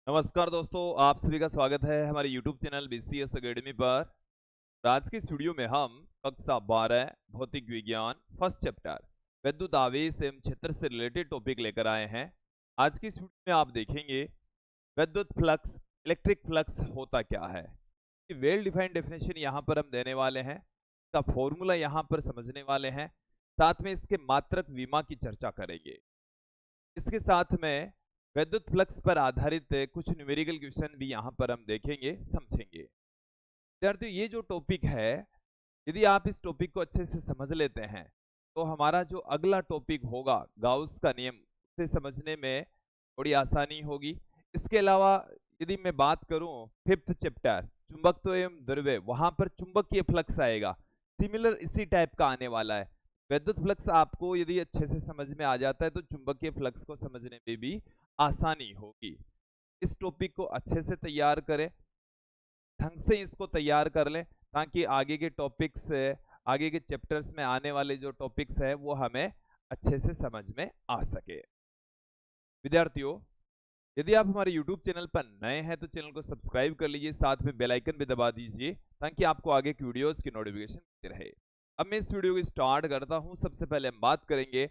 नमस्कार दोस्तों, आप सभी का स्वागत है हमारे YouTube चैनल BCS अकेडमी पर। आज की इस वीडियो में हम कक्षा 12 भौतिक विज्ञान फर्स्ट चैप्टर विद्युत आवेश एवं क्षेत्र से रिलेटेड टॉपिक लेकर आए हैं। आज की इस वीडियो में आप देखेंगे विद्युत फ्लक्स, इलेक्ट्रिक फ्लक्स होता क्या है। वेल डिफाइंड डेफिनेशन यहाँ पर हम देने वाले हैं, इसका फॉर्मूला यहाँ पर समझने वाले हैं, साथ में इसके मात्रक विमा की चर्चा करेंगे। इसके साथ में विद्युत फ्लक्स पर आधारित कुछ न्यूमेरिकल क्वेश्चन भी यहाँ पर हम देखेंगे, समझेंगे। विद्यार्थियों, ये जो टॉपिक है, यदि आप इस टॉपिक को अच्छे से समझ लेते हैं तो हमारा जो अगला टॉपिक होगा गाउस का नियम, उसे समझने में थोड़ी आसानी होगी। इसके अलावा यदि मैं बात करूं फिफ्थ चैप्टर चुंबकत्व एवं द्रव्य, वहां पर चुंबकीय फ्लक्स आएगा, सिमिलर इसी टाइप का आने वाला है। विद्युत फ्लक्स आपको यदि अच्छे से समझ में आ जाता है तो चुंबकीय फ्लक्स को समझने में भी आसानी होगी। इस टॉपिक को अच्छे से तैयार करें, ढंग से इसको तैयार कर लें, ताकि आगे के टॉपिक्स, आगे के चैप्टर्स में आने वाले जो टॉपिक्स है वो हमें अच्छे से समझ में आ सके। विद्यार्थियों, यदि आप हमारे YouTube चैनल पर नए हैं तो चैनल को सब्सक्राइब कर लीजिए, साथ में बेल आइकन भी दबा दीजिए ताकि आपको आगे की वीडियोस की नोटिफिकेशन मिलती रहे। अब मैं इस वीडियो को स्टार्ट करता हूं। सबसे पहले हम बात करेंगे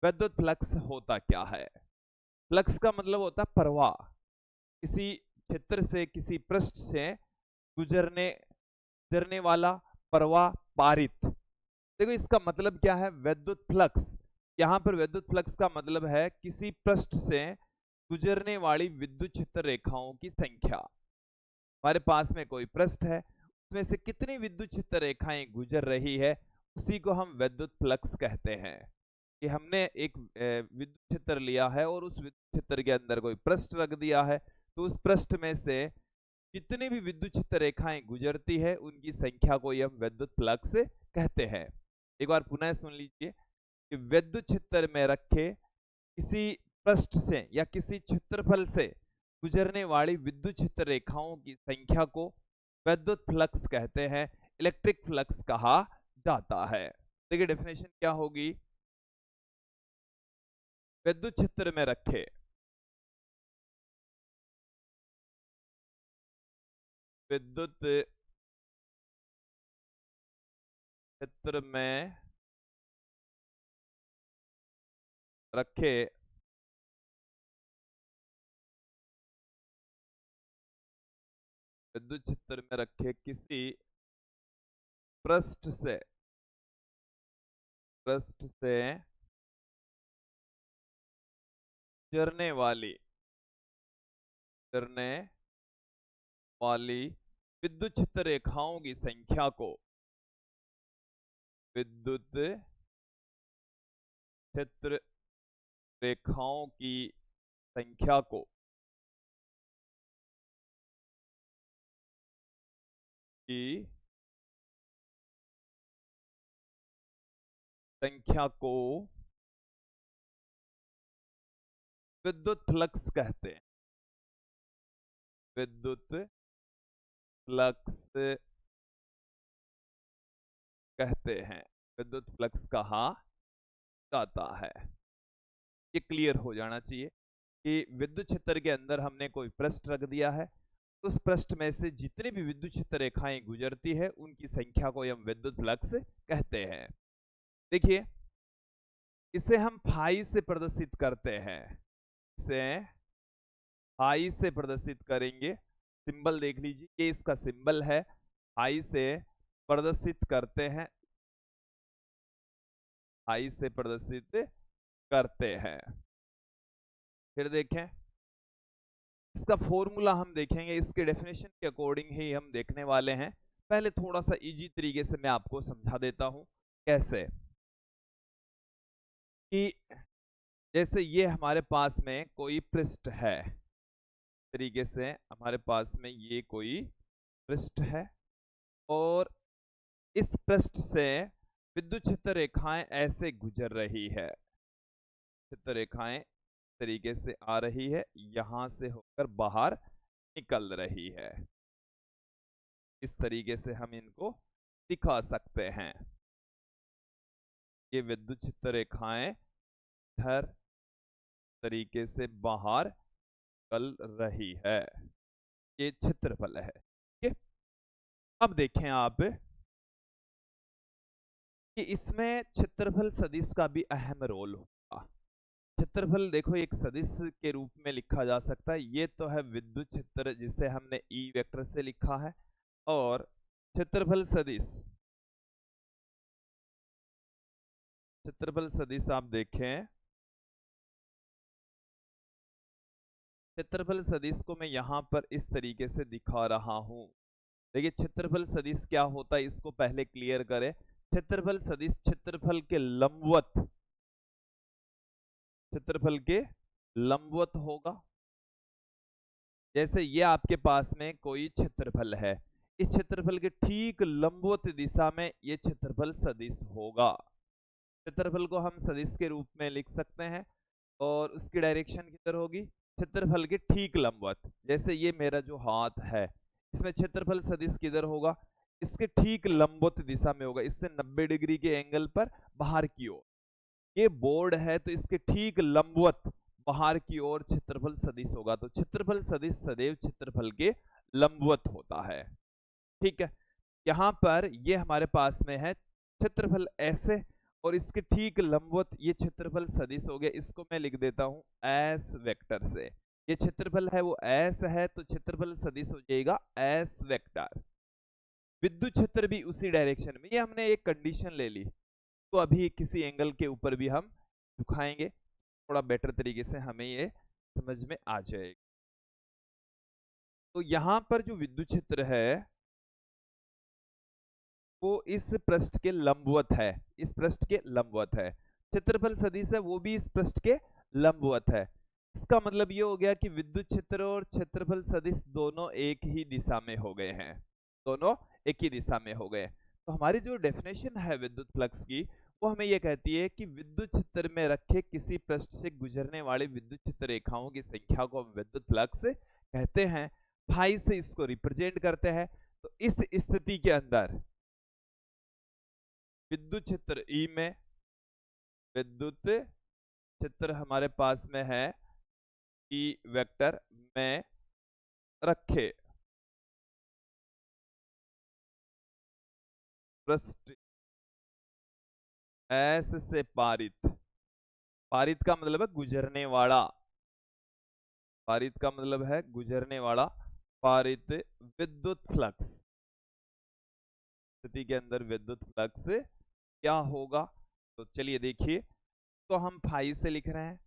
विद्युत फ्लक्स होता क्या है। फ्लक्स का मतलब होता है प्रवाह, किसी क्षेत्र से, किसी पृष्ठ से गुजरने गुजरने वाला प्रवाह, पारित। देखो इसका मतलब क्या है, विद्युत फ्लक्स। यहाँ पर विद्युत फ्लक्स का मतलब है किसी पृष्ठ से गुजरने वाली विद्युत क्षेत्र रेखाओं की संख्या। हमारे पास में कोई पृष्ठ है, उसमें से कितनी विद्युत क्षेत्र रेखाएं गुजर रही है, उसी को हम विद्युत फ्लक्स कहते हैं। कि हमने एक विद्युत क्षेत्र लिया है और उस विद्युत क्षेत्र के अंदर कोई पृष्ठ रख दिया है, तो उस पृष्ठ में से जितनी भी विद्युत क्षेत्र रेखाएं गुजरती है उनकी संख्या को हम विद्युत फ्लक्स कहते हैं। एक बार पुनः सुन लीजिए कि विद्युत क्षेत्र में रखे किसी पृष्ठ से या किसी क्षेत्रफल से गुजरने वाली विद्युत क्षेत्र रेखाओं की संख्या को विद्युत फ्लक्स कहते हैं, इलेक्ट्रिक फ्लक्स कहा जाता है। देखिए डेफिनेशन क्या होगी, विद्युत क्षेत्र में रखे विद्युत क्षेत्र में रखे विद्युत क्षेत्र में रखे किसी पृष्ठ से गुजरने वाली विद्युत क्षेत्र रेखाओं की संख्या को विद्युत क्षेत्र रेखाओं की संख्या को की संख्या को विद्युत फ्लक्स कहते हैं। विद्युत फ्लक्स कहते हैं, विद्युत फ्लक्स कहा जाता है। ये क्लियर हो जाना चाहिए कि विद्युत क्षेत्र के अंदर हमने कोई पृष्ठ रख दिया है, उस पृष्ठ में से जितनी भी विद्युत क्षेत्र रेखाएं गुजरती है उनकी संख्या को हम विद्युत फ्लक्स कहते हैं। देखिए इसे हम फाई से प्रदर्शित करते हैं, इसे फाई से प्रदर्शित करेंगे। सिंबल देख लीजिए, ये इसका सिंबल है, फाई से प्रदर्शित करते हैं, फाई से प्रदर्शित करते हैं। फिर देखें इसका फॉर्मूला हम देखेंगे, इसके डेफिनेशन के अकॉर्डिंग ही हम देखने वाले हैं। पहले थोड़ा सा इजी तरीके से मैं आपको समझा देता हूं कैसे। कि जैसे ये हमारे पास में कोई पृष्ठ है, तरीके से हमारे पास में ये कोई पृष्ठ है और इस पृष्ठ से विद्युत क्षेत्र रेखाएं ऐसे गुजर रही है, क्षेत्र रेखाएं तरीके से आ रही है, यहां से होकर बाहर निकल रही है। इस तरीके से हम इनको दिखा सकते हैं। ये विद्युत क्षेत्र रेखाएं इधर तरीके से बाहर चल रही है। ये क्षेत्रफल है। ठीक है, अब देखें आप कि इसमें क्षेत्रफल सदिश का भी अहम रोल होगा। क्षेत्रफल देखो एक सदिश के रूप में लिखा जा सकता है। ये तो है विद्युत क्षेत्र जिसे हमने ई वेक्टर से लिखा है, और क्षेत्रफल सदिश आप देखें, क्षेत्रफल सदिश को मैं यहां पर इस तरीके से दिखा रहा हूं। देखिए क्षेत्रफल सदिश क्या होता है, इसको पहले क्लियर करें। क्षेत्रफल सदिश क्षेत्रफल के लंबवत होगा। जैसे ये आपके पास में कोई क्षेत्रफल है, इस क्षेत्रफल के ठीक लंबवत दिशा में ये क्षेत्रफल सदिश होगा। क्षेत्रफल को हम सदिश के रूप में लिख सकते हैं, और उसकी डायरेक्शन किधर होगी, क्षेत्रफल के ठीक लंबवत। जैसे ये मेरा जो हाथ है, इसमें क्षेत्रफल सदिश किधर होगा, इसके ठीक लंबवत दिशा में होगा, इससे 90 डिग्री के एंगल पर बाहर की ओर। ये बोर्ड है तो इसके ठीक लंबवत बाहर की ओर क्षेत्रफल सदिश होगा। तो क्षेत्रफल सदिश सदैव क्षेत्रफल के लंबवत होता है। ठीक है, यहां पर ये हमारे पास में है क्षेत्रफल ऐसे, और इसके ठीक लंबवत ये क्षेत्रफल सदिश हो गया। इसको मैं लिख देता हूं एस वेक्टर से। ये क्षेत्रफल है वो एस है, तो क्षेत्रफल सदिश हो जाएगा एस वेक्टर। विद्युत क्षेत्र भी उसी डायरेक्शन में, ये हमने एक कंडीशन ले ली, तो अभी किसी एंगल के ऊपर भी हम झुकाएंगे, थोड़ा बेटर तरीके से हमें ये समझ में आ जाएगा। तो यहां पर जो विद्युत क्षेत्र है वो इस पृष्ठ के लंबवत है, इस पृष्ठ के लंबवत है। क्षेत्रफल सदिश है वो भी इस पृष्ठ के लंबवत है। इसका मतलब ये हो गया कि विद्युत क्षेत्र और क्षेत्रफल सदिश दोनों एक ही दिशा में हो गए हैं, दोनों एक ही दिशा में हो गए। तो हमारी जो डेफिनेशन है विद्युत फ्लक्स की, वो हमें ये कहती है कि विद्युत क्षेत्र में रखे किसी पृष्ठ से गुजरने वाली विद्युत क्षेत्र रेखाओं की संख्या को हम विद्युत फ्लक्स कहते हैं। फाई से इसको रिप्रेजेंट करते हैं। तो इस स्थिति के अंदर विद्युत क्षेत्र ई में, विद्युत क्षेत्र हमारे पास में है ई वेक्टर में रखे पृष्ठ एस से पारित, पारित का मतलब है गुजरने वाला, पारित का मतलब है गुजरने वाला, पारित विद्युत फ्लक्स स्थिति के अंदर विद्युत फ्लक्स क्या होगा। तो चलिए देखिए, तो हम फाई से लिख रहे हैं,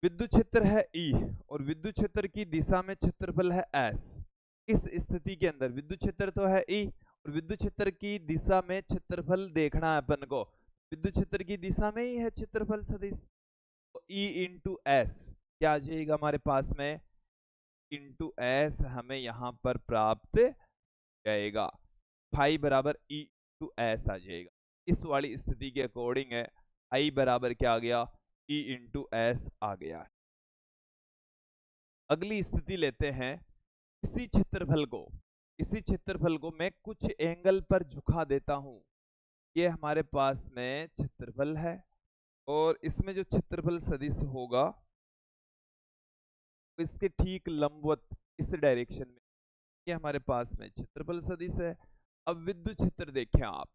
विद्युत क्षेत्र है ई और विद्युत क्षेत्र की दिशा में क्षेत्रफल है एस। इस स्थिति के अंदर विद्युत क्षेत्र तो है ई, और विद्युत क्षेत्र की दिशा में क्षेत्रफल देखना है अपन को, विद्युत क्षेत्र की दिशा में ही है क्षेत्रफल सदिश। तो ई इंटू एस क्या आ जाएगा हमारे पास में, इंटू एस हमें यहां पर प्राप्त जाएगा, फाई बराबर ई टू एस आ जाएगा। इस वाली स्थिति के अकॉर्डिंग है आई बराबर क्या आ गया, ई इंटू एस आ गया। अगली स्थिति लेते हैं, इसी क्षेत्रफल को मैं कुछ एंगल पर झुका देता हूं। ये हमारे पास में क्षेत्रफल है, और इसमें जो क्षेत्रफल सदिश होगा इसके ठीक लंबवत इस डायरेक्शन में, ये हमारे पास में क्षेत्रफल सदिश है। अब विद्युत क्षेत्र देखें आप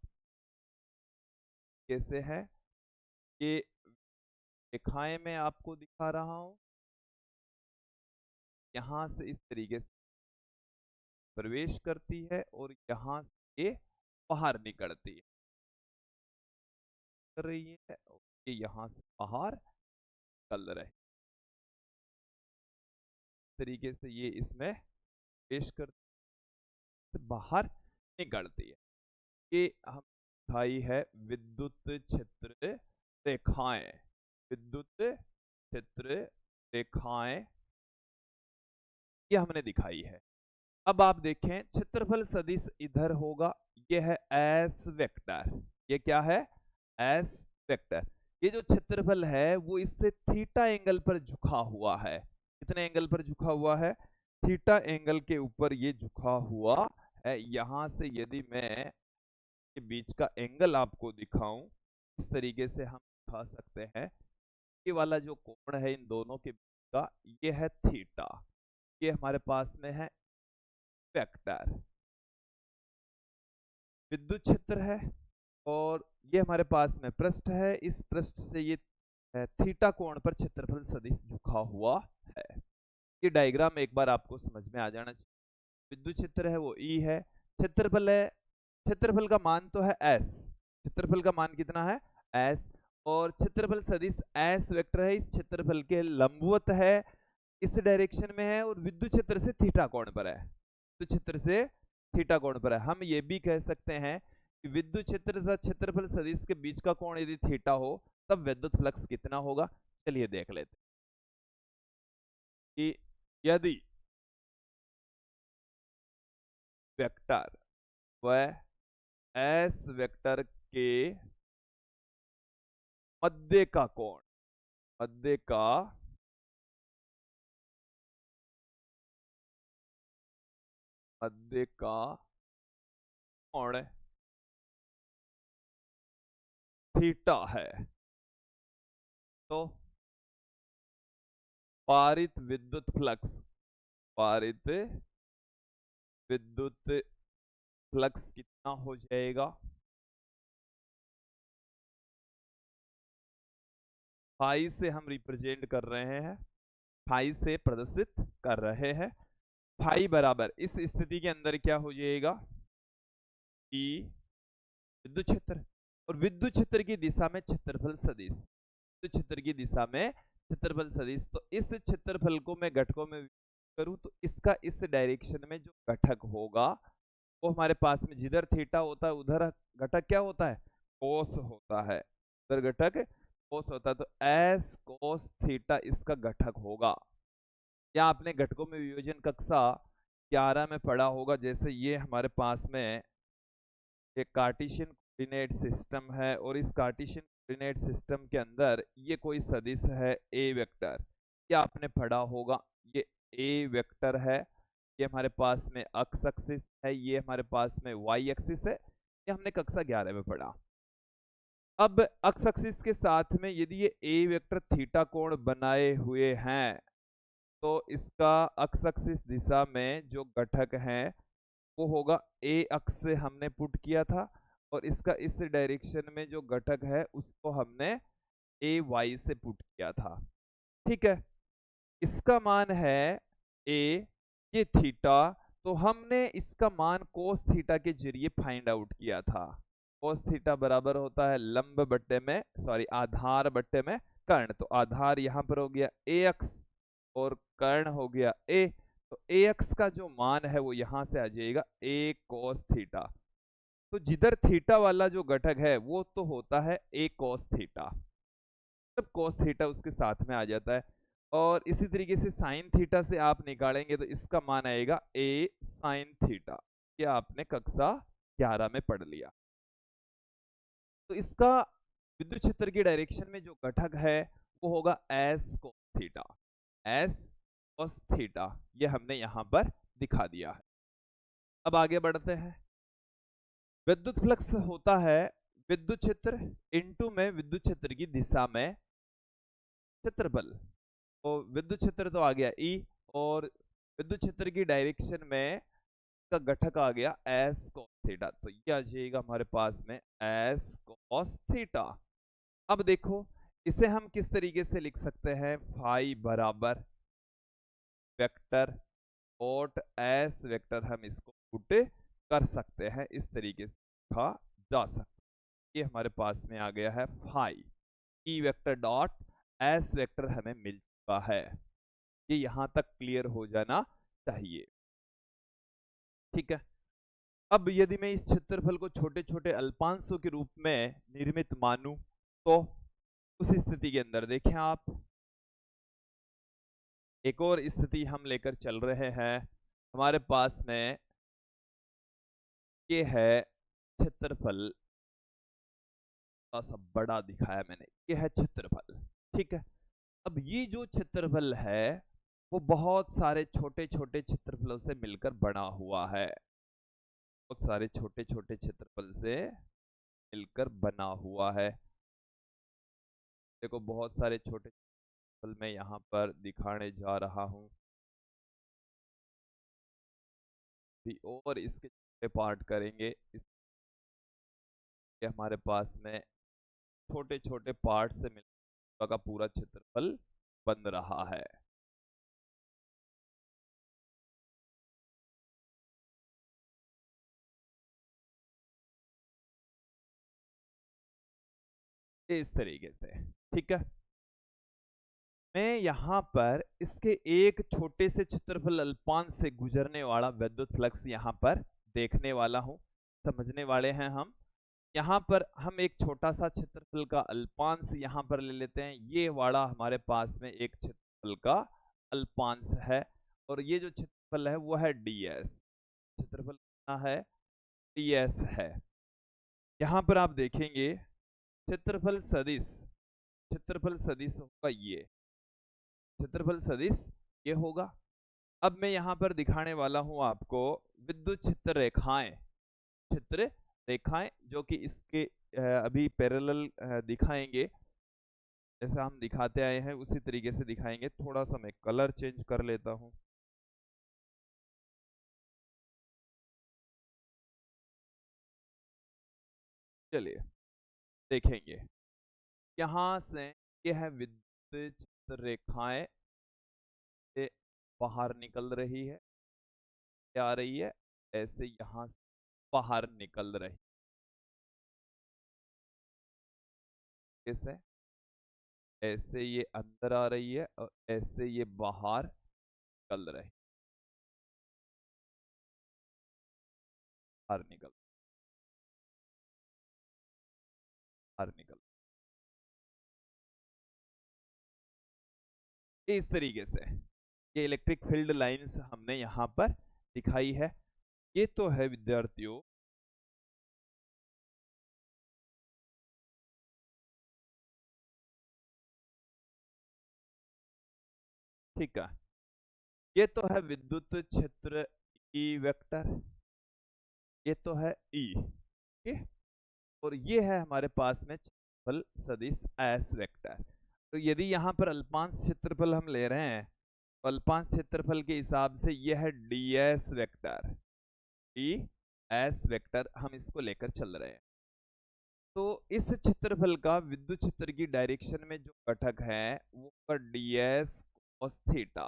कैसे है, ये रेखाएं मैं आपको दिखा रहा हूं, यहां से इस तरीके से प्रवेश करती है और यहां से ये बाहर निकलती है, कर रही है, और ये यहां से बाहर निकल रहे तरीके से, ये इसमें प्रवेश करती है, बाहर निकलती है। ये हम दिखाई है विद्युत क्षेत्र रेखाएं, विद्युत क्षेत्र रेखाएं ये हमने दिखाई है। अब आप देखें क्षेत्रफल सदिश इधर होगा, ये है एस वेक्टर, ये क्या है एस वेक्टर। ये जो क्षेत्रफल है वो इससे थीटा एंगल पर झुका हुआ है। कितने एंगल पर झुका हुआ है, थीटा एंगल के ऊपर ये झुका हुआ है। यहां से यदि मैं के बीच का एंगल आपको दिखाऊं, इस तरीके से हम दिखा सकते हैं, ये वाला जो कोण है इन दोनों के का ये है थीटा, ये हमारे पास में है वेक्टर। विद्युत क्षेत्र है और ये हमारे पास में पृष्ठ है, इस पृष्ठ से ये थीटा कोण पर क्षेत्रफल सदिश झुका हुआ है। ये डायग्राम एक बार आपको समझ में आ जाना चाहिए। विद्युत क्षेत्र है वो ई है, क्षेत्रफल है, क्षेत्रफल का मान तो है एस, क्षेत्रफल का मान कितना है एस, और क्षेत्रफल सदिश एस वेक्टर है, इस क्षेत्रफल के लंबवत है, इस डायरेक्शन में है और विद्युत क्षेत्र से थीटा कोण पर है, विद्युत क्षेत्र से थीटा कोण पर है। हम ये भी कह सकते हैं कि विद्युत क्षेत्र तथा क्षेत्रफल सदिश के बीच का कोण यदि थीटा हो तब विद्युत फ्लक्स कितना होगा। चलिए देख लेते हैं कि यदि वेक्टर व एस वेक्टर के मध्य का कोण, मध्य का कोण थीटा है, तो पारित विद्युत फ्लक्स, पारित विद्युत फ्लक्स कितना हो जाएगा, फाई से हम रिप्रेजेंट कर रहे हैं, फाई से प्रदर्शित कर रहे हैं। फाई बराबर इस स्थिति के अंदर क्या हो जाएगा कि विद्युत क्षेत्र, और विद्युत क्षेत्र की दिशा में क्षेत्रफल सदिश, विद्युत क्षेत्र की दिशा में क्षेत्रफल सदिश, तो इस क्षेत्रफल को मैं घटकों में करूं तो इसका इस डायरेक्शन में जो घटक होगा वो हमारे पास में जिधर थीटा होता है उधर घटक क्या होता है कोस होता है, उधर घटक कोस होता है, तो एस कोस थीटा इसका घटक होगा। या आपने घटकों में वियोजन कक्षा 11 में पढ़ा होगा, जैसे ये हमारे पास में एक कार्टेशियन कोऑर्डिनेट सिस्टम है और इस कार्टेशियन कोऑर्डिनेट सिस्टम के अंदर ये कोई सदिश है ए वेक्टर, क्या आपने पढ़ा होगा, ये ए वेक्टर है, ये हमारे पास में एक्स एक्सिस है, ये हमारे पास में वाई एक्सिस है, ये हमने कक्षा 11 में पढ़ा। अब एक्स एक्सिस के साथ में यदि ये ए वेक्टर थीटा कोण बनाए हुए हैं तो इसका एक्स एक्सिस दिशा में जो घटक है वो होगा ए अक्ष से हमने पुट किया था, और इसका इस डायरेक्शन में जो घटक है उसको हमने ए वाई से पुट किया था। ठीक है, इसका मान है ए, ये थीटा, तो हमने इसका मान कोस थीटा के जरिए फाइंड आउट किया था। कोस थीटा बराबर होता है लंब बट्टे में, सॉरी आधार बट्टे में कर्ण, तो आधार यहां पर हो गया ए एक्स और कर्ण हो गया ए, तो ए एक्स का जो मान है वो यहां से आ जाएगा ए कोस थीटा, तो जिधर थीटा वाला जो घटक है वो तो होता है ए कोस थीटा, तब कोस थीटा उसके साथ में आ जाता है। और इसी तरीके से साइन थीटा से आप निकालेंगे तो इसका मान आएगा ए साइन थीटा, ये आपने कक्षा 11 में पढ़ लिया। तो इसका विद्युत क्षेत्र की डायरेक्शन में जो घटक है वो होगा S cos theta, S cos theta, ये हमने यहां पर दिखा दिया है। अब आगे बढ़ते हैं। विद्युत फ्लक्स होता है विद्युत क्षेत्र इनटू में विद्युत क्षेत्र की दिशा में क्षेत्रफल, तो विद्युत क्षेत्र तो आ गया ई, और विद्युत क्षेत्र की डायरेक्शन में का घटक आ गया एस कोस थीटा, तो ये आ जाएगा हमारे पास में एस कोस थीटा। अब देखो इसे हम किस तरीके से लिख सकते हैं, फाई बराबर वेक्टर कोट एस वेक्टर, हम इसको पुट कर सकते हैं, इस तरीके से लिखा जा सकता है। ये हमारे पास में आ गया है phi E vector dot S vector हमें मिल चुका है, ये यहां तक क्लियर हो जाना चाहिए। ठीक है, अब यदि मैं इस क्षेत्रफल को छोटे छोटे अल्पांशों के रूप में निर्मित मानूं तो उस स्थिति के अंदर देखें आप, एक और स्थिति हम लेकर चल रहे हैं, हमारे पास में ये है क्षेत्रफल, थोड़ा सा बड़ा दिखाया मैंने, ये है क्षेत्रफल। ठीक है, अब ये जो क्षेत्रफल है वो बहुत सारे छोटे छोटे क्षेत्रफलों से मिलकर बना हुआ है, बहुत सारे छोटे छोटे क्षेत्रफल से मिलकर बना हुआ है। देखो बहुत सारे छोटे क्षेत्रफल मैं यहाँ पर दिखाने जा रहा हूँ और इसके छोटे पार्ट करेंगे। इसके हमारे पास में छोटे छोटे पार्ट से मिलकर का पूरा क्षेत्रफल बन रहा है। इस तरीके से, ठीक है। मैं यहाँ पर इसके एक छोटे से क्षेत्रफल अल्पांश से गुजरने वाला विद्युत फ्लक्स यहाँ पर देखने वाला हूँ, समझने वाले हैं हम। यहाँ पर हम एक छोटा सा क्षेत्रफल का अल्पांश यहाँ पर ले लेते हैं। ये वाला हमारे पास में एक क्षेत्रफल का अल्पांश है और ये जो क्षेत्रफल है वो है ds। क्षेत्रफल कितना है? ds है। यहाँ पर आप देखेंगे क्षेत्रफल सदिश होगा ये, क्षेत्रफल सदिश ये होगा। अब मैं यहाँ पर दिखाने वाला हूँ आपको विद्युत क्षेत्र रेखाएं जो कि इसके अभी पैरेलल दिखाएंगे। जैसा हम दिखाते आए हैं उसी तरीके से दिखाएंगे। थोड़ा सा मैं कलर चेंज कर लेता हूँ। चलिए देखेंगे यहाँ से, ये है विद्युत क्षेत्र रेखाएं से बाहर निकल रही है, आ रही है ऐसे यहाँ से बाहर निकल रही है, ऐसे ये अंदर आ रही है और ऐसे ये बाहर निकल रही, बाहर निकल इस तरीके से ये इलेक्ट्रिक फील्ड लाइंस हमने यहाँ पर दिखाई है। ये तो है विद्यार्थियों ठीक है, ये तो है विद्युत क्षेत्र ई वेक्टर, ये तो है ई, ठीक है। और ये है हमारे पास में क्षेत्रफल सदिश एस वेक्टर। तो यदि यहाँ पर अल्पांश क्षेत्रफल हम ले रहे हैं तो अल्पांश क्षेत्रफल के हिसाब से यह है ds वेक्टर, ds वेक्टर हम इसको लेकर चल रहे हैं। तो इस क्षेत्रफल का विद्युत क्षेत्र की डायरेक्शन में जो घटक है वो ds cos theta,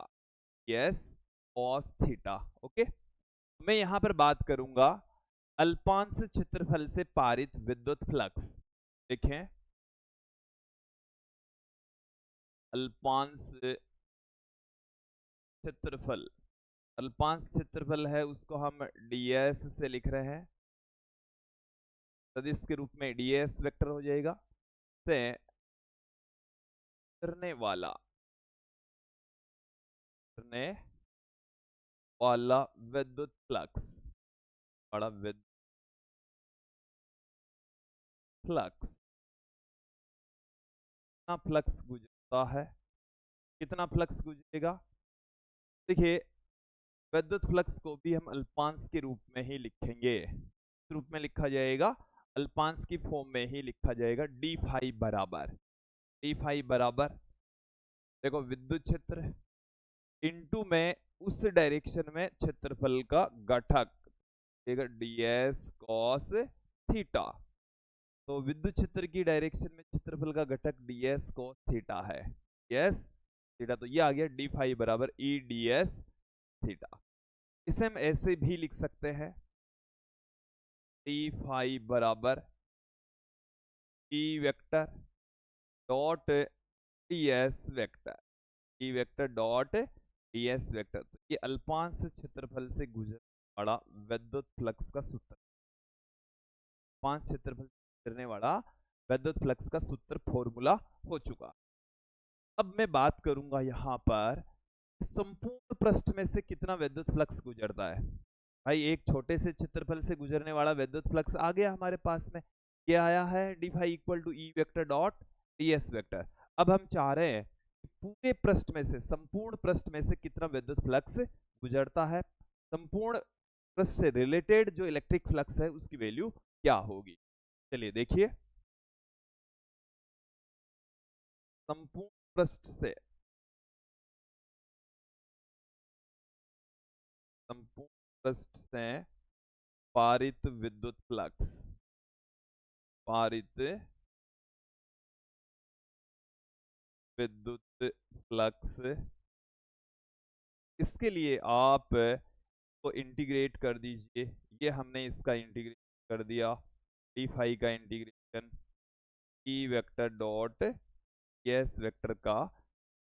ds cos theta. Okay, मैं यहाँ पर बात करूंगा अल्पांश क्षेत्रफल से पारित विद्युत फ्लक्स। देखें अल्पांश क्षेत्रफल, अल्पांश क्षेत्रफल है उसको हम ds से लिख रहे हैं, सदिश के रूप में ds वेक्टर हो जाएगा से करने वाला विद्युत फ्लक्स, बड़ा विद्युत फ्लक्स, कितना फ्लक्स गुजरता है, कितना फ्लक्स गुजरेगा। देखिए विद्युत फ्लक्स को भी हम अल्पांश के रूप में ही लिखेंगे, इस रूप में लिखा जाएगा, अल्पांश की फॉर्म में ही लिखा जाएगा। डी फाई बराबर देखो विद्युत क्षेत्र इनटू में उस डायरेक्शन में क्षेत्रफल का घटक ds cos थीटा। तो विद्युत क्षेत्र की डायरेक्शन में क्षेत्रफल का घटक ds cos थीटा है, ds थीटा। तो ये आ गया डी फाई बराबर ई ds थीटा। इसे हम ऐसे भी लिख सकते हैं डी फाई बराबर E vector dot ds vector, ई वेक्टर डॉट ds वेक्टर। तो ये अल्पांश क्षेत्रफल से गुजरने वाला विद्युत फ्लक्स का सूत्र, अल्पांश क्षेत्रफल से गुजरने वाला विद्युत फ्लक्स का सूत्र फॉर्मूला हो चुका। अब मैं बात करूंगा यहाँ पर संपूर्ण पृष्ठ में से कितना विद्युत फ्लक्स गुजरता है। भाई एक छोटे से क्षेत्रफल से गुजरने वाला विद्युत फ्लक्स आ गया हमारे पास में, ये आया है D phi equal to E vector dot ds vector. अब हम चाह रहे हैं पूरे पृष्ठ में से, संपूर्ण पृष्ठ में से कितना विद्युत फ्लक्स गुजरता है, संपूर्ण पृष्ठ से रिलेटेड जो इलेक्ट्रिक फ्लक्स है उसकी वैल्यू क्या होगी। चलिए देखिए संपूर्ण पृष्ठ से पृष्ठ से पारित विद्युत फ्लक्स, पारित विद्युत फ्लक्स, इसके लिए आप को इंटीग्रेट कर दीजिए। ये हमने इसका इंटीग्रेट कर दिया, डी फाई का इंटीग्रेशन, ई वेक्टर डॉट एस वेक्टर का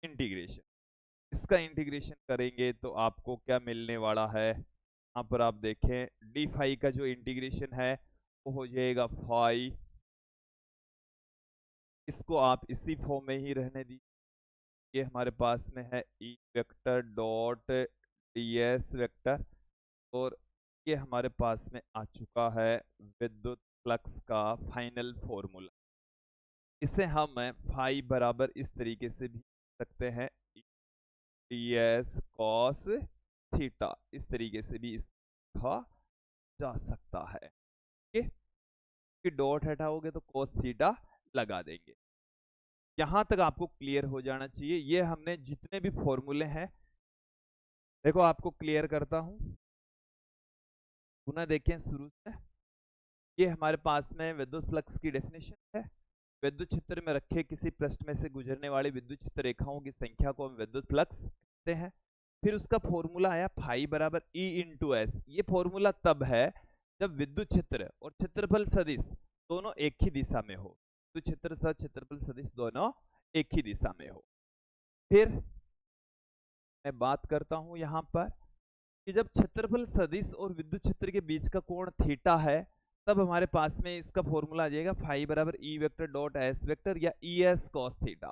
इंटीग्रेशन। इसका इंटीग्रेशन करेंगे तो आपको क्या मिलने वाला है, यहाँ पर आप देखें डी फाई का जो इंटीग्रेशन है वो हो जाएगा फाई, इसको आप इसी फॉर्म में ही रहने दीजिए। ये हमारे पास में है ई vector dot D S vector, और ये हमारे पास में आ चुका है विद्युत फ्लक्स का फाइनल फॉर्मूला। इसे हम फाई बराबर इस तरीके से भी लिख सकते हैं, डी एस कॉस थीटा, इस तरीके से भी लिखा जा सकता है। ठीक है, डॉट हटाओगे तो कॉस थीटा लगा देंगे। यहां तक आपको क्लियर हो जाना चाहिए। ये हमने जितने भी फॉर्मूले हैं, देखो आपको क्लियर करता हूं, पुनः देखें शुरू से। ये हमारे पास में विद्युत फ्लक्स की डेफिनेशन है। विद्युत क्षेत्र में रखे किसी पृष्ठ में से गुजरने वाली विद्युत क्षेत्र रेखाओं की संख्या को हम विद्युत फ्लक्स कहते हैं। फिर उसका फॉर्मूला आया फाई बराबर ई इंटू एस। ये फॉर्मूला तब है जब विद्युत क्षेत्र और क्षेत्रफल सदिश दोनों एक ही दिशा में हो। विद्युत क्षेत्र तथा क्षेत्रफल सदिश दोनों एक ही दिशा में हो। फिर मैं बात करता हूं यहां पर कि जब क्षेत्रफल सदिश और विद्युत क्षेत्र के बीच का कोण थीटा है, तब हमारे पास में इसका फॉर्मूला आ जाएगा फाई बराबर E vector dot S vector या E S cos theta.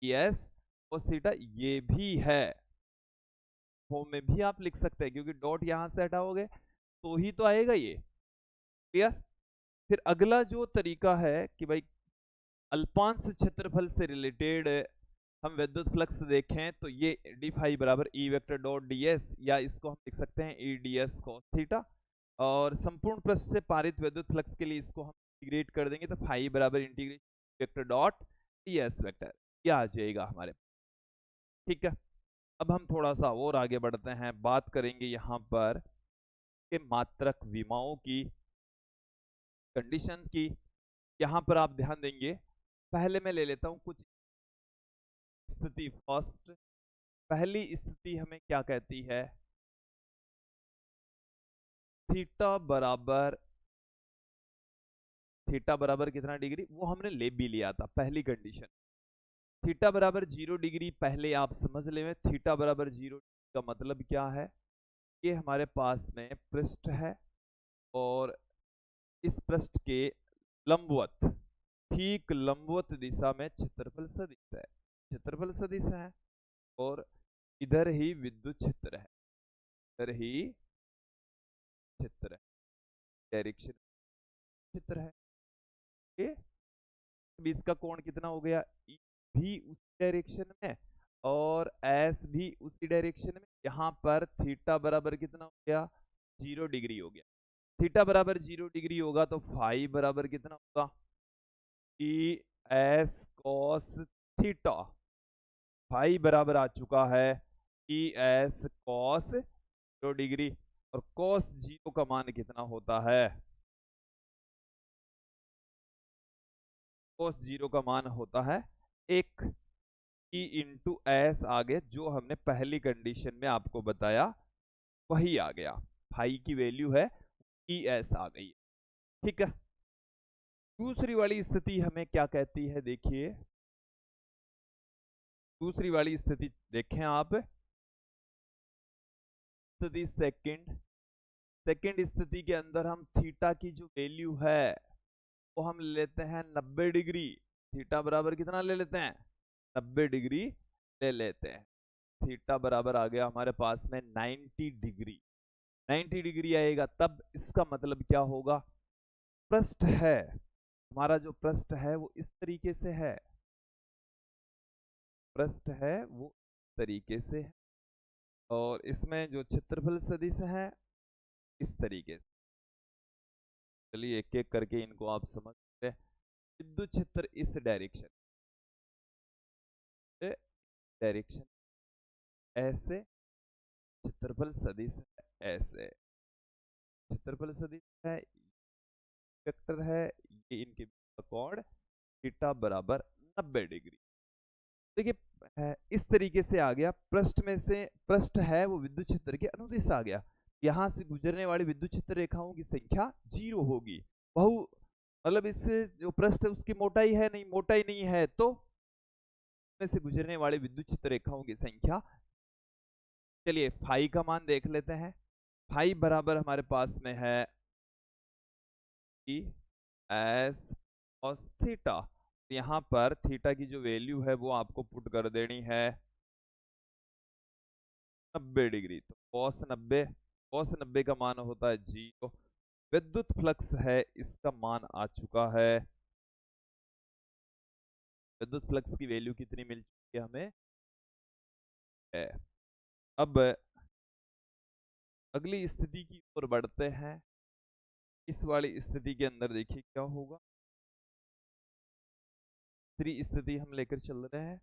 E S cos theta ये भी है, फॉर्म में भी आप लिख सकते हैं, क्योंकि डॉट यहां से हटाओगे तो ही तो आएगा ये। क्लियर। फिर अगला जो तरीका है कि भाई अल्पांश क्षेत्रफल से रिलेटेड हम विद्युत फ्लक्स देखें, तो ये डी फाई बराबर E vector dot D S, या इसको हम लिख सकते हैं E D S cos theta. और संपूर्ण पृष्ठ से पारित विद्युत फ्लक्स के लिए इसको हम इंटीग्रेट कर देंगे तो फाई बराबर integration vector dot D S vector, यह आ जाएगा हमारे। ठीक है, अब हम थोड़ा सा और आगे बढ़ते हैं, बात करेंगे यहाँ पर के मात्रक विमाओं की, कंडीशन की। यहाँ पर आप ध्यान देंगे, पहले मैं ले लेता हूँ कुछ स्थिति। फर्स्ट, पहली स्थिति हमें क्या कहती है, थीटा बराबर कितना डिग्री, वो हमने ले भी लिया था पहली कंडीशन। थीटा बराबर 0 डिग्री, पहले आप समझ ले थीटा बराबर 0 का मतलब क्या है। ये हमारे पास में पृष्ठ है और इस पृष्ठ के लंबवत, ठीक लंबवत दिशा में क्षेत्रफल सदिश है, क्षेत्रफल सदिश है, और इधर ही विद्युत क्षेत्र है, इधर ही क्षेत्र है, डायरेक्शन क्षेत्र है। के बीच का कोण कितना हो गया, ई भी उसी डायरेक्शन में और एस भी उसी डायरेक्शन में। यहाँ पर थीटा बराबर कितना हो गया, 0 डिग्री हो गया। थीटा बराबर 0 डिग्री होगा तो फाई बराबर कितना होगा, E S cos theta. Phi बराबर आ चुका है ई एस कॉस 0 डिग्री, और कॉस 0 का मान कितना होता है, कॉस 0 का मान होता है 1। ई इंटू एस आ गया, जो हमने पहली कंडीशन में आपको बताया वही आ गया। फाई की वैल्यू है ई एस आ गई। ठीक है, दूसरी वाली स्थिति हमें क्या कहती है, देखिए दूसरी वाली स्थिति देखें आप, स्थिति सेकंड स्थिति के अंदर हम थीटा की जो वैल्यू है वो हम लेते हैं 90 डिग्री। थीटा बराबर कितना ले लेते हैं, 90 डिग्री ले लेते हैं। थीटा बराबर आ गया हमारे पास में 90 डिग्री, 90 डिग्री आएगा, तब इसका मतलब क्या होगा, पृष्ठ है हमारा, जो पृष्ठ है वो इस तरीके से है, पृष्ठ है वो इस तरीके से है, और इसमें जो क्षेत्रफल सदिश है इस तरीके से। चलिए एक एक करके इनको आप समझते हैं। विद्युत क्षेत्र इस डायरेक्शन ऐसे, क्षेत्रफल सदिश ऐसे, क्षेत्रफल सदिश है, वेक्टर है, ये इनके बीच का कोण थीटा बराबर 90 डिग्री। देखिए इस तरीके से आ गया, पृष्ठ में से पृष्ठ है वो विद्युत क्षेत्र के अनुदिश आ गया, यहां से गुजरने वाली विद्युत क्षेत्र रेखाओं की संख्या 0 होगी। बहु मतलब इससे जो पृष्ठ है उसकी मोटाई है नहीं, मोटाई नहीं है तो में से गुजरने वाली विद्युत क्षेत्र रेखाओं की संख्या। चलिए फाई का मान देख लेते हैं। फाई बराबर हमारे पास में है एस कॉस थीटा। यहाँ पर थीटा की जो वैल्यू है वो आपको पुट कर देनी है 90 डिग्री। तो कॉस 90 का मान होता है 0। विद्युत फ्लक्स है इसका मान आ चुका है, विद्युत फ्लक्स की वैल्यू कितनी मिल चुकी है हमें है। अब अगली स्थिति की ओर बढ़ते हैं। इस वाली स्थिति के अंदर देखिए क्या होगा। तीसरी स्थिति हम लेकर चल रहे हैं,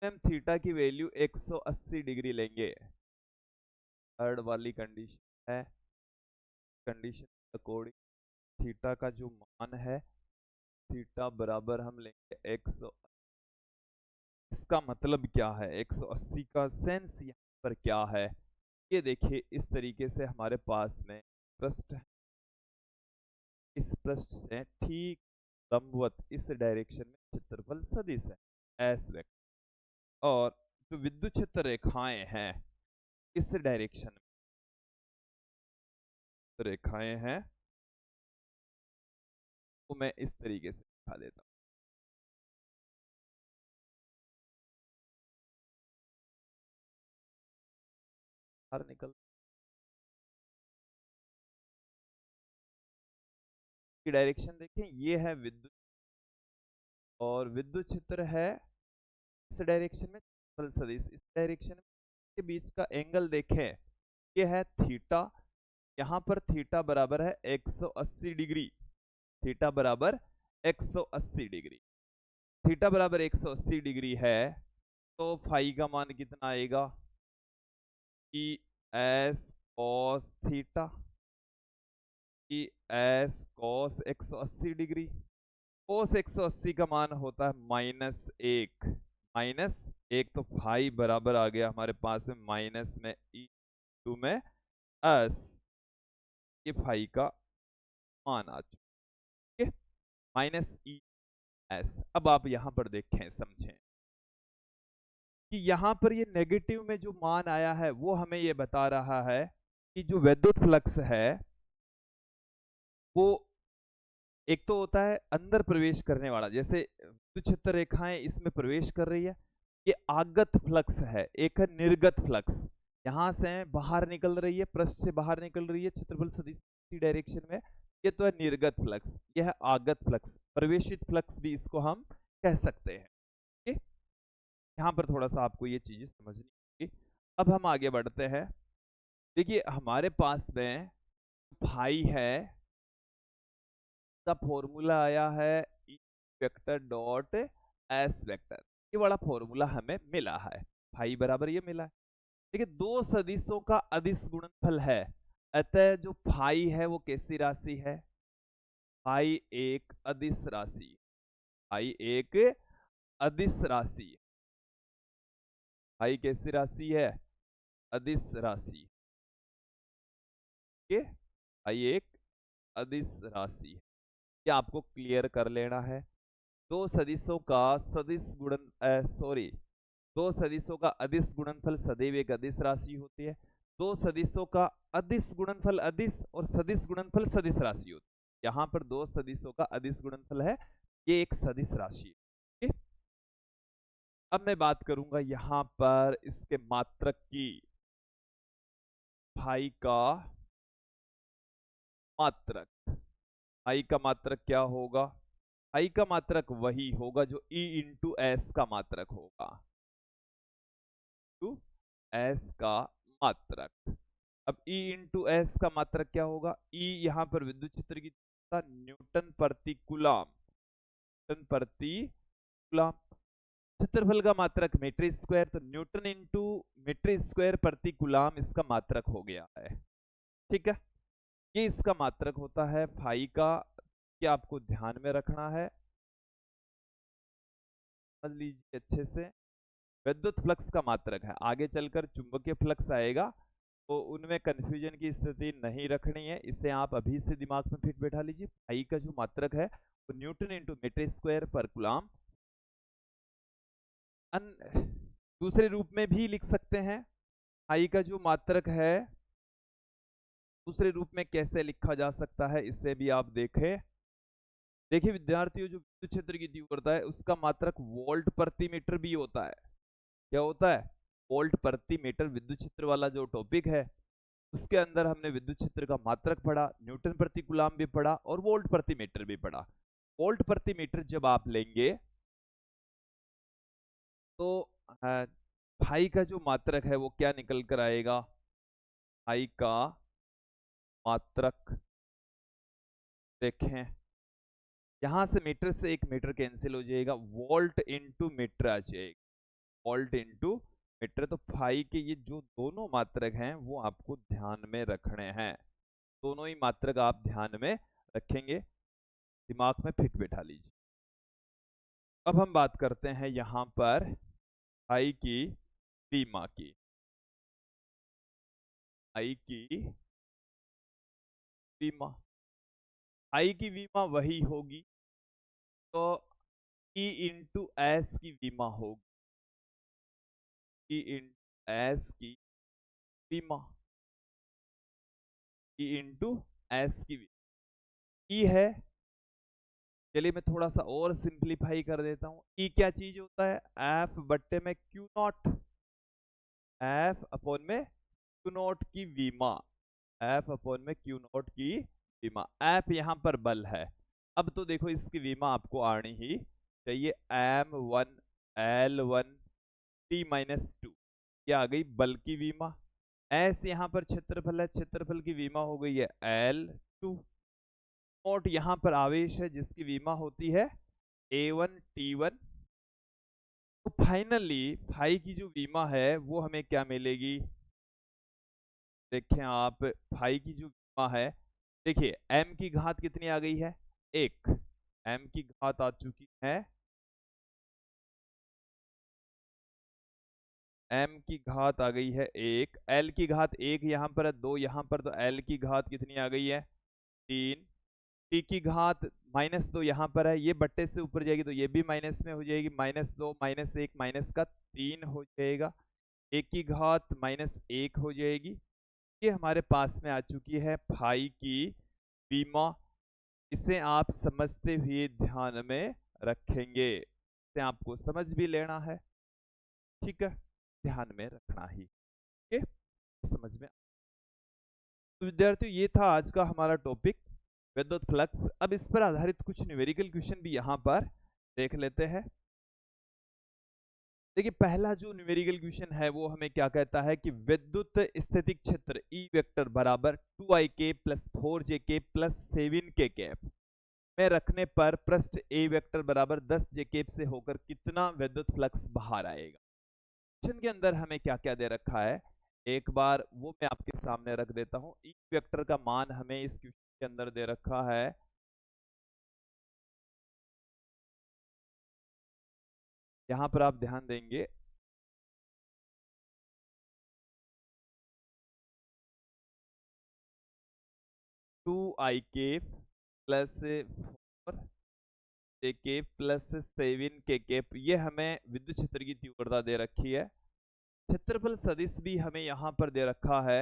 हम थीटा की वैल्यू 180 डिग्री लेंगे। थर्ड वाली कंडीशन है, कंडीशन अकॉर्डिंग थीटा का जो मान है थीटा बराबर हम लेंगे 100। इसका मतलब क्या है, 180 का सेंस यहाँ पर क्या है, ये देखिए इस तरीके से हमारे पास में पृष्ठ, इस पृष्ठ से ठीक लंबवत इस डायरेक्शन में क्षेत्रफल सदिश है एस वेक्टर, और जो विद्युत क्षेत्र रेखाएं हैं इस डायरेक्शन में रेखाएं हैं तो मैं इस तरीके से दिखा देता हूं। बाहर निकल की डायरेक्शन देखें, ये है विद्युत और विद्युत क्षेत्र है इस डायरेक्शन में क्षेत्रफल सदिश इस डायरेक्शन में, के बीच का एंगल देखें ये है थीटा। यहाँ पर थीटा बराबर है 180 डिग्री, थीटा बराबर 180 डिग्री, थीटा बराबर 180 डिग्री है तो फाई का मान कितना आएगा कि एस कॉस थीटा, कि एस कॉस 180 डिग्री। कोस 180 का मान होता है -1, -1 तो फाई बराबर आ गया हमारे पास में माइनस में ई टू में एस, ये फाई का मान आ चुका, ठीक है, -ES। अब आप यहां पर देखें समझें कि यहां पर ये नेगेटिव में जो मान आया है वो हमें ये बता रहा है कि जो विद्युत फ्लक्स है वो एक तो होता है अंदर प्रवेश करने वाला, जैसे विद्युत क्षेत्र रेखाएं इसमें प्रवेश कर रही है, ये आगत फ्लक्स है, एक है निर्गत फ्लक्स, यहां से बाहर निकल रही है, पृष्ठ से बाहर निकल रही है क्षेत्रफल सदिश की डायरेक्शन में, ये तो है निर्गत फ्लक्स। यह है आगत फ्लक्स, प्रवेशित फ्लक्स भी इसको हम कह सकते हैं। ठीक, यहाँ पर थोड़ा सा आपको ये चीजें समझनी होगी। अब हम आगे बढ़ते हैं। देखिए हमारे पास में फाई है का फॉर्मूला आया है ई वेक्टर डॉट एस वेक्टर, ये वाला फॉर्मूला हमें मिला है, फाई बराबर ये मिला है। देखिए दो सदिशों का अदिश गुणनफल है, अतः जो फाई है वो कैसी राशि है, फाई एक अदिश राशि, फाई एक अदिश राशि, फाई कैसी राशि है, अदिश राशि, ठीक है, फाई एक अदिश राशि, ये आपको क्लियर कर लेना है। दो सदिशों का सदिश गुणन दो सदिशों का अदिश गुणनफल सदैव एक अदिश राशि होती है। दो सदिशों का अदिश गुणनफल अदिश और सदिश गुणनफल सदिश राशि होती है। यहाँ पर दो सदिशों का अदिश गुणनफल है, ये एक सदिश राशि है। अब मैं बात करूंगा यहाँ पर इसके मात्रक की, फाई का मात्रक, फाई का मात्रक क्या होगा, फाई का मात्रक वही होगा जो E इंटू एस का मात्रक होगा, एस का मात्रक। अब E इंटू एस का मात्रक क्या होगा, E यहां पर विद्युत क्षेत्र की न्यूटन प्रति कूलम, न्यूटन प्रति कूलम, क्षेत्रफल का मात्रक मीटर स्क्वायर, तो न्यूटन इंटू मीटर स्क्वायर प्रति कूलम इसका मात्रक हो गया है। ठीक है, ये इसका मात्रक होता है फाई का, क्या आपको ध्यान में रखना है, समझ लीजिए अच्छे से। विद्युत फ्लक्स का मात्रक है, आगे चलकर चुंबकीय फ्लक्स आएगा तो उनमें कंफ्यूजन की स्थिति नहीं रखनी है, इसे आप अभी से दिमाग में फिट बैठा लीजिए। फाई का जो मात्रक है वो न्यूटन इंटू मीटर स्क्वायर पर कूलम। दूसरे रूप में भी लिख सकते हैं, फाई का जो मात्रक है दूसरे रूप में कैसे लिखा जा सकता है, इसे भी आप देखें। देखिए विद्यार्थियों, जो विद्युत क्षेत्र की तीव्रता है उसका मात्रक वोल्ट प्रति मीटर भी होता है। क्या होता है? वोल्ट प्रति मीटर। विद्युत क्षेत्र वाला जो टॉपिक है उसके अंदर हमने विद्युत क्षेत्र का मात्रक पढ़ा, न्यूटन प्रति कूलम भी पढ़ा और वोल्ट प्रति मीटर भी पढ़ा। वोल्ट प्रति मीटर जब आप लेंगे तो फाई का जो मात्रक है वो क्या निकल कर आएगा? फाई का मात्रक देखें, यहां से मीटर से एक मीटर कैंसिल हो जाएगा, वोल्ट इंटू मीटर आ जाएगा, वोल्ट इंटू मीटर। तो फाई के ये जो दोनों मात्रक हैं वो आपको ध्यान में रखने हैं, दोनों ही मात्रक आप ध्यान में रखेंगे, दिमाग में फिट बैठा लीजिए। अब हम बात करते हैं यहां पर फाई की बीमा की। फाई की बीमा, फाई की बीमा वही होगी तो ई इंटू एस की बीमा होगी, ई इंटू एस की बीमा, ई इंटू एस की बीमा। ई है, चलिए मैं थोड़ा सा और सिंप्लीफाई कर देता हूं। ई क्या चीज होता है? एफ बट्टे में क्यू नॉट, एफ अपॉन में क्यू नॉट की बीमा, एफ अपॉन में क्यू नॉट की बीमा। एफ यहाँ पर बल है, अब तो देखो इसकी बीमा आपको आनी ही चाहिए, M one L one T minus two, क्या आ गई? बल की बीमा। एस यहाँ पर क्षेत्रफल है, क्षेत्रफल की बीमा हो गई है एल टू। नोट यहाँ पर आवेश है जिसकी बीमा होती है A1 T1। तो फाइनली फाई की जो बीमा है वो हमें क्या मिलेगी? देखें आप, फाई की जो बीमा है, देखिए m की घात कितनी आ गई है? एक, m की घात आ चुकी है, m की घात आ गई है एक, l की घात एक यहाँ पर है, दो यहाँ पर, तो l की घात कितनी आ गई है? तीन। t की घात माइनस दो यहाँ पर है, ये बट्टे से ऊपर जाएगी तो ये भी माइनस में हो जाएगी, माइनस दो माइनस एक माइनस का तीन हो जाएगा, एक की घात माइनस एक हो जाएगी। ये हमारे पास में आ चुकी है फाई की बीमा। इसे आप समझते हुए ध्यान में रखेंगे, इसे आपको समझ भी लेना है, ठीक है, ध्यान में रखना ही, ठीक है, समझ में। तो विद्यार्थियों ये था आज का हमारा टॉपिक विद्युत फ्लक्स। अब इस पर आधारित कुछ न्यूमेरिकल क्वेश्चन भी यहाँ पर देख लेते हैं। देखिए पहला जो न्यूमेरिकल क्वेश्चन है वो हमें क्या कहता है कि विद्युत स्थितिक क्षेत्र ई वेक्टर बराबर 2ik plus 4jk plus 7k cap में रखने पर पृष्ठ ए वेक्टर बराबर 10 जेकेप से होकर कितना विद्युत फ्लक्स बाहर आएगा। क्वेश्चन के अंदर हमें क्या क्या दे रखा है एक बार वो मैं आपके सामने रख देता हूं। ई वेक्टर का मान हमें इस क्वेश्चन के अंदर दे रखा है, यहां पर आप ध्यान देंगे, टू आई के प्लस 4 के प्लस 7 के, ये हमें विद्युत क्षेत्र की तीव्रता दे रखी है। क्षेत्रफल सदिश भी हमें यहाँ पर दे रखा है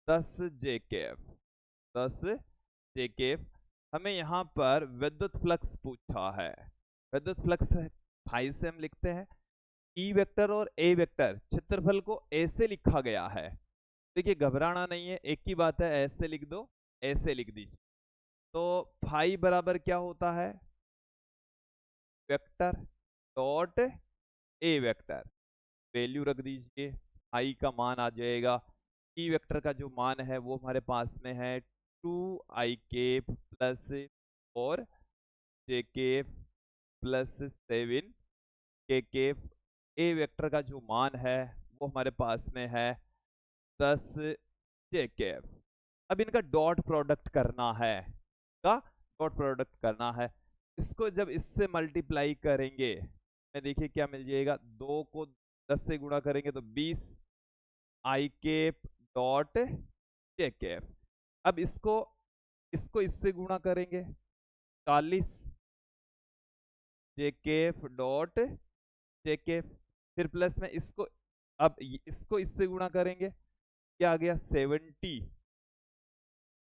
10 जेकेफ, 10 जेकेफ। हमें यहाँ पर विद्युत फ्लक्स पूछा है, विद्युत फ्लक्स फाई से हम लिखते हैं ई वेक्टर और ए वेक्टर, क्षेत्रफल को ऐसे लिखा गया है, देखिए घबराना नहीं है, एक ही बात है, ऐसे लिख दो, ऐसे लिख दीजिए। तो फाई बराबर क्या होता है? Vector dot A vector, value रख दीजिए, आई का मान आ जाएगा, ई वेक्टर का जो मान है वो हमारे पास में है 2ik plus 4jk plus 7k। ए वेक्टर का जो मान है वो हमारे पास में है 10 जेकेफ। अब इनका डॉट प्रोडक्ट करना है, का डॉट प्रोडक्ट करना है। इसको जब इससे मल्टीप्लाई करेंगे, मैं देखिए क्या मिल जाएगा, 2 को 10 से गुणा करेंगे तो 20 I cap dot J cap. अब इसको इसको इससे गुणा करेंगे 40 J cap dot J cap, फिर प्लस में इसको, अब इसको इससे गुणा करेंगे, क्या आ गया 70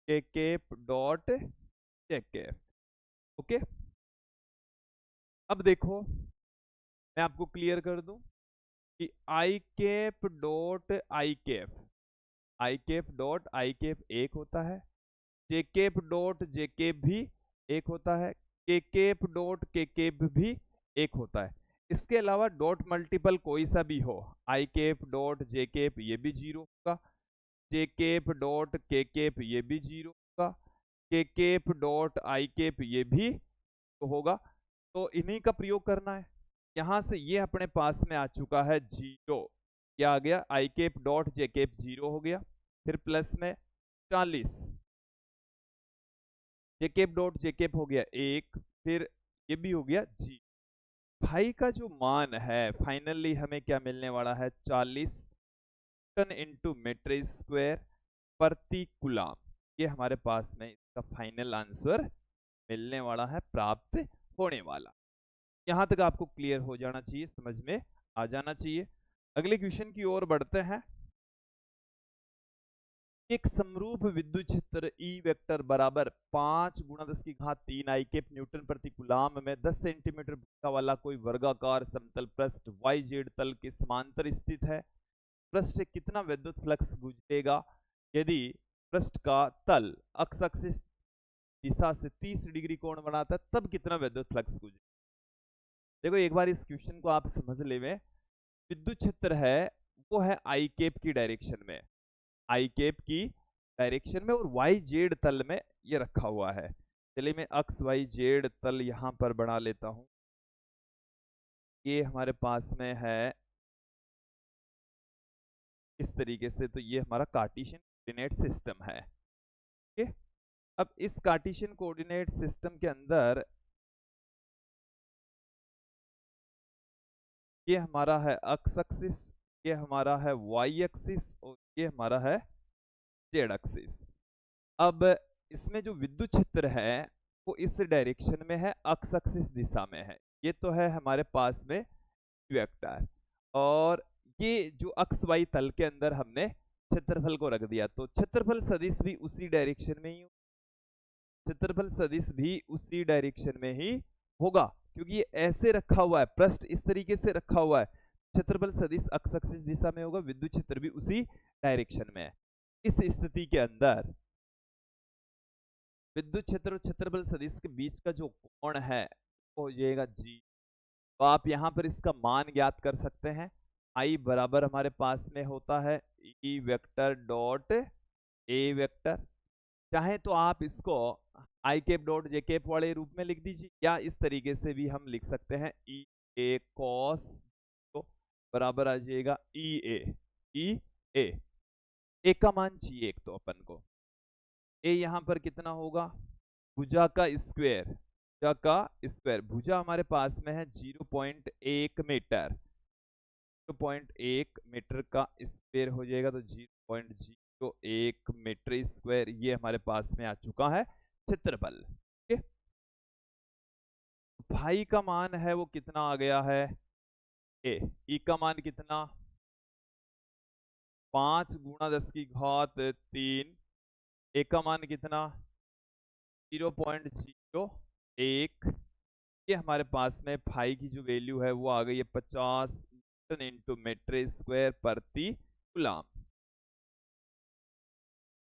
J cap dot J cap. Okay, अब देखो मैं आपको क्लियर कर दूं कि I cap dot I cap, I cap dot I cap एक होता है, J cap dot J cap भी एक होता है, के कैप डॉट के कैप भी एक होता है। इसके अलावा डॉट मल्टीपल कोई सा भी हो, आई कैप डॉट जे कैप ये भी 0 होगा, जे कैप डॉट के कैप ये भी 0 होगा, के कैप डॉट आई कैप ये भी तो होगा। तो इन्हीं का प्रयोग करना है। यहां से ये अपने पास में आ चुका है 0, क्या आ गया, I cap dot J cap 0 हो गया, फिर प्लस में 40 J cap dot J cap हो गया 1, फिर ये भी हो गया जी। भाई का जो मान है फाइनली हमें क्या मिलने वाला है, 40 न्यूटन इंटू मीटर स्क्वायर प्रति कूलम। ये हमारे पास में इसका फाइनल आंसर मिलने वाला है, प्राप्त होने वाला। यहां तक आपको क्लियर हो जाना चाहिए, समझ में आ जाना चाहिए। अगले क्वेश्चन की ओर बढ़ते हैं। एक समरूप विद्युत क्षेत्र ई वेक्टर बराबर 5 गुणा 10 की घात 3 आई केप न्यूटन प्रति कूलम में 10 सेंटीमीटर भूमिका वाला कोई वर्गाकार समतल पृष्ठ वाई जेड तल के समांतर स्थित है। पृष्ठ से कितना विद्युत फ्लक्स गुजरेगा यदि पृष्ठ का तल अक्ष एक्सिस दिशा से 30 डिग्री कोण बनाता है, तब कितना विद्युत फ्लक्स गुजरेगा। देखो एक बार इस क्वेश्चन को आप समझ ले, विद्युत क्षेत्र है वो है आई केप की डायरेक्शन में, आई केप की डायरेक्शन में, और वाई जेड तल में ये रखा हुआ है। चलिए मैं अक्स वाई जेड तल यहां पर बना लेता हूं। ये हमारे पास में है इस तरीके से, तो ये हमारा कार्टेशियन कोऑर्डिनेट सिस्टम है। ओके, अब इस कार्टेशियन कोऑर्डिनेट सिस्टम के अंदर ये हमारा है एक्स एक्सिस, ये हमारा है वाई एक्सिस, और ये हमारा है जेड एक्सिस। अब इसमें जो विद्युत क्षेत्र है वो इस डायरेक्शन में है, एक्स एक्सिस दिशा में है। ये तो है हमारे पास में वेक्टर, और ये जो एक्स वाई तल के अंदर हमने क्षेत्रफल को रख दिया, तो क्षेत्रफल सदिश भी उसी डायरेक्शन में ही, क्षेत्रफल सदिश भी उसी डायरेक्शन में ही होगा, क्योंकि ये ऐसे रखा हुआ है, पृष्ठ इस तरीके से रखा हुआ है, क्षेत्रफल सदिश एक्स एक्सिस दिशा में होगा, विद्युत क्षेत्र भी उसी डायरेक्शन में है। इस स्थिति के अंदर विद्युत क्षेत्र और क्षेत्रफल सदिश के बीच का जो कोण है वो हो जाएगा जी। तो आप यहां पर इसका मान ज्ञात कर सकते हैं। आई बराबर हमारे पास में होता है ई वेक्टर डॉट ए वेक्टर, चाहे तो आप इसको आई केप डॉट जे केप वाले रूप में लिख दीजिए, या इस तरीके से भी हम लिख सकते हैं ई ए कॉस, तो बराबर आ जाएगा ई ए, ए का मान चाहिए एक तो अपन को, ए यहां पर कितना होगा, भुजा का स्क्वायर, भुजा का स्क्वायर, भुजा हमारे पास में है 0.1 मीटर, 0.1 मीटर का स्क्वायर हो जाएगा, तो 0.01 मीटर स्क्वायर ये हमारे पास में आ चुका है क्षेत्रफल। ठीक है, भाई का मान है वो कितना आ गया है, ए, ई का मान कितना, 5 गुणा 10 की घात 3, ए का मान कितना 0.01, ये हमारे पास में फाई की जो वैल्यू है वो आ गई है 50 न्यूटन इंटू मीटर स्क्वायर प्रति कूलम,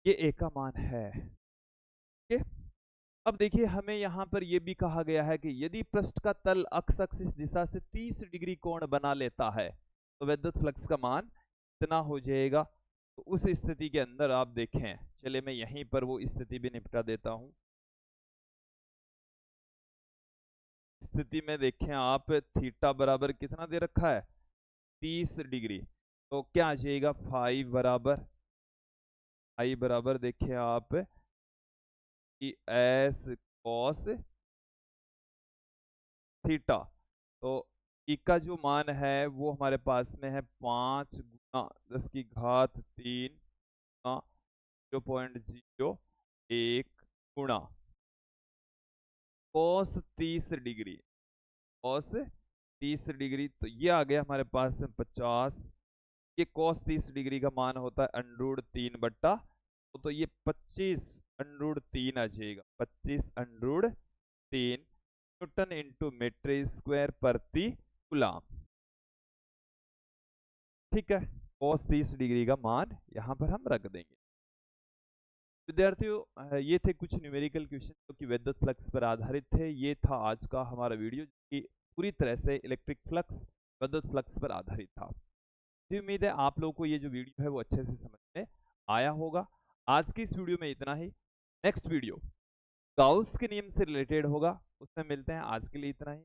ये ए का मान है। ठीक है, अब देखिए हमें यहां पर यह भी कहा गया है कि यदि पृष्ठ का तल अक्ष एक्सिस दिशा से 30 डिग्री कोण बना लेता है तो विद्युत फ्लक्स का मान कितना हो जाएगा। तो उस स्थिति के अंदर आप देखें, चले मैं यहीं पर वो स्थिति भी निपटा देता हूं। स्थिति में देखें आप, थीटा बराबर कितना दे रखा है 30 डिग्री, तो क्या आ जाएगा 5 बराबर आई बराबर देखिए आप कि एस कॉस थीटा। तो ई का जो मान है वो हमारे पास में है 5 गुना 10⁻³ गुना 0.01 गुणा कॉस 30 डिग्री। कॉस 30 डिग्री तो ये आ गया हमारे पास में 50। ये कॉस 30 डिग्री का मान होता है √3 तो ये 25 √3 आ जाएगा। 25 √3 न्यूटन इंटू मीटर स्क्वायर प्रति कूलम। ठीक है, कॉस 30 डिग्री का मान यहाँ पर हम रख देंगे। विद्यार्थियों ये थे कुछ न्यूमेरिकल क्वेश्चन जो कि विद्युत फ्लक्स पर आधारित थे। ये था आज का हमारा वीडियो जो कि पूरी तरह से इलेक्ट्रिक फ्लक्स विद्युत फ्लक्स पर आधारित था। जी उम्मीद है आप लोगों को ये जो वीडियो है वो अच्छे से समझ में आया होगा। आज की इस वीडियो में इतना ही। नेक्स्ट वीडियो गाउस के नियम से रिलेटेड होगा, उसमें मिलते हैं। आज के लिए इतना ही।